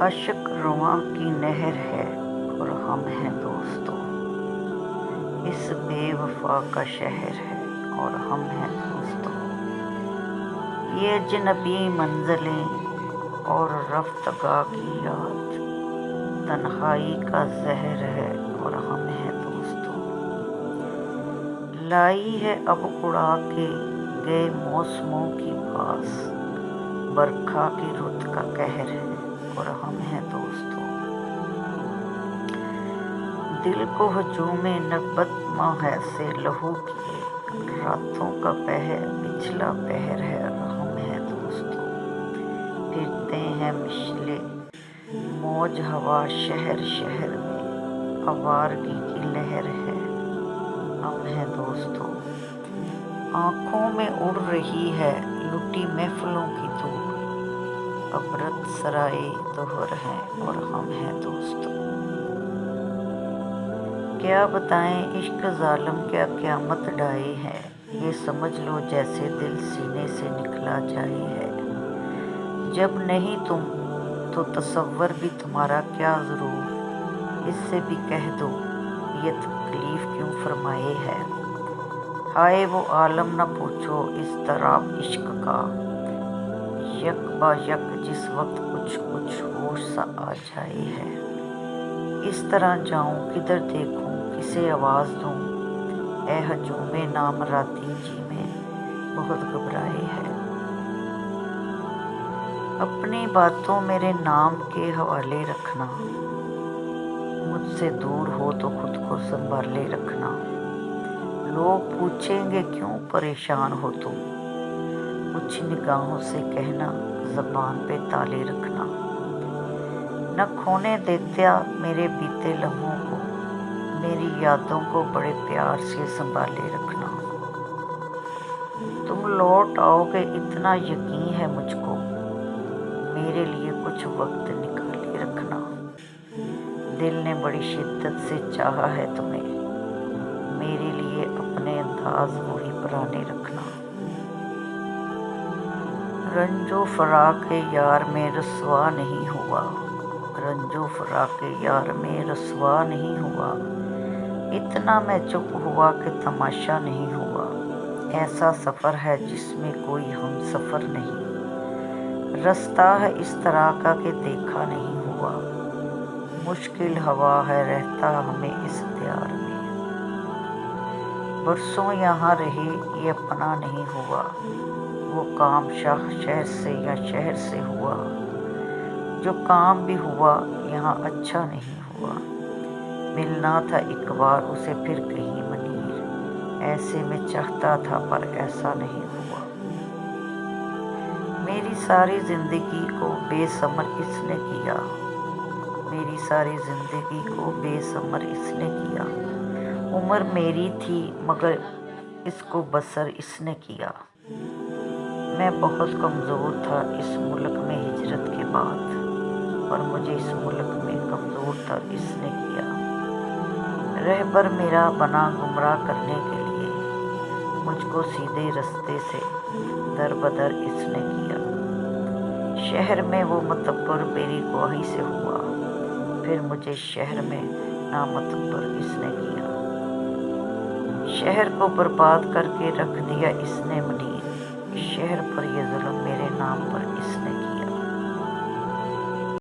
اشک رواں کی نہر ہے اور ہم ہیں دوستوں، اس بے وفا کا شہر ہے اور ہم ہیں دوستوں، یہ اجنبی منزلیں اور رفتگاہ کی یاد، تنہائی کا زہر ہے اور ہم ہیں دوستوں، لائی ہے اب اڑا کے گئے موسموں کی باس، برکھا کی رت کا قہر ہے اور ہم ہیں دوستوں، دل کو ہجوم نکبت ماہ سے لہو کیے، راتوں کا پچھلا پہر ہے اور ہم ہیں دوستوں، پھرتے ہیں مشلے موج ہوا شہر شہر میں، آوارگی کی لہر ہے ہم ہیں دوستوں، آنکھوں میں اڑ رہی ہے لٹی محفلوں کی دھوپ، عبرت سرائے دہر ہیں اور ہم ہیں دوستوں، کیا بتائیں عشق ظالم کیا قیامت ڈھائی ہے، یہ سمجھ لو جیسے دل سینے سے نکلا جائے ہے، جب نہیں تم تو تصور بھی تمہارا کیا ضرور، اس سے بھی کہہ دو یہ تکلیف کیوں فرمائے ہے، ہائے وہ عالم نہ پوچھو اضطراب عشق کا، یک با یک جس وقت کچھ کچھ ہوش سا آ جائے ہے، اس طرح جاؤں کدھر دیکھوں کسے آواز دوں، اے ہجوم نامرادی جی میں بہت گھبرائے ہے، اپنی باتوں میرے نام کے حوالے رکھنا، مجھ سے دور ہو تو خود کو سنبھالے رکھنا، لوگ پوچھیں گے کیوں پریشان ہو تم، کچھ نگاہوں سے کہنا زبان پہ تالے رکھنا، نہ کھونے دیتا میرے بیتے لمحوں کو، میری یادوں کو بڑے پیار سے سنبھالے رکھنا، تم لوٹ آؤ گے اتنا یقین ہے مجھ کو، میرے لیے کچھ وقت نکالے رکھنا، دل نے بڑی شدت سے چاہا ہے تمہیں، میرے لیے اپنے انداز وہی پرانے رکھنا، رنج و فراق یار میں رسوا نہیں ہوا، رنج و فراق یار میں رسوا نہیں ہوا، اتنا میں چپ ہوا کہ تماشا نہیں ہوا، ایسا سفر ہے جس میں کوئی ہم سفر نہیں، رستہ ہے اس طرح کا کہ دیکھا نہیں ہوا، مشکل ہوا ہے رہتا ہمیں اس دیار میں، برسوں یہاں رہے یہ اپنا نہیں ہوا، وہ کام شہر سے یا شہر سے ہوا، جو کام بھی ہوا یہاں اچھا نہیں ہوا، ملنا تھا ایک بار اسے پھر کہیں منیر، ایسے میں چاہتا تھا پر ایسا نہیں ہوا، میری ساری زندگی کو بے ثمر اس نے کیا، میری ساری زندگی کو بے ثمر اس نے کیا، عمر میری تھی مگر اس کو بسر اس نے کیا، میں بہت کمزور تھا اس ملک میں ہجرت کے بعد، پر مجھے اس ملک میں کمزور تر اس نے کیا، رہبر میرا بنا گمراہ کرنے کے لیے، مجھ کو سیدھے رستے سے در بدر اس نے کیا، شہر میں وہ متبر میری گواہی سے ہوا، پھر مجھے شہر میں نامتبر اس نے کیا، شہر کو برباد کر کے رکھ دیا اس نے منیر، شہر پر یہ ظلم میرے نام پر اس نے کیا۔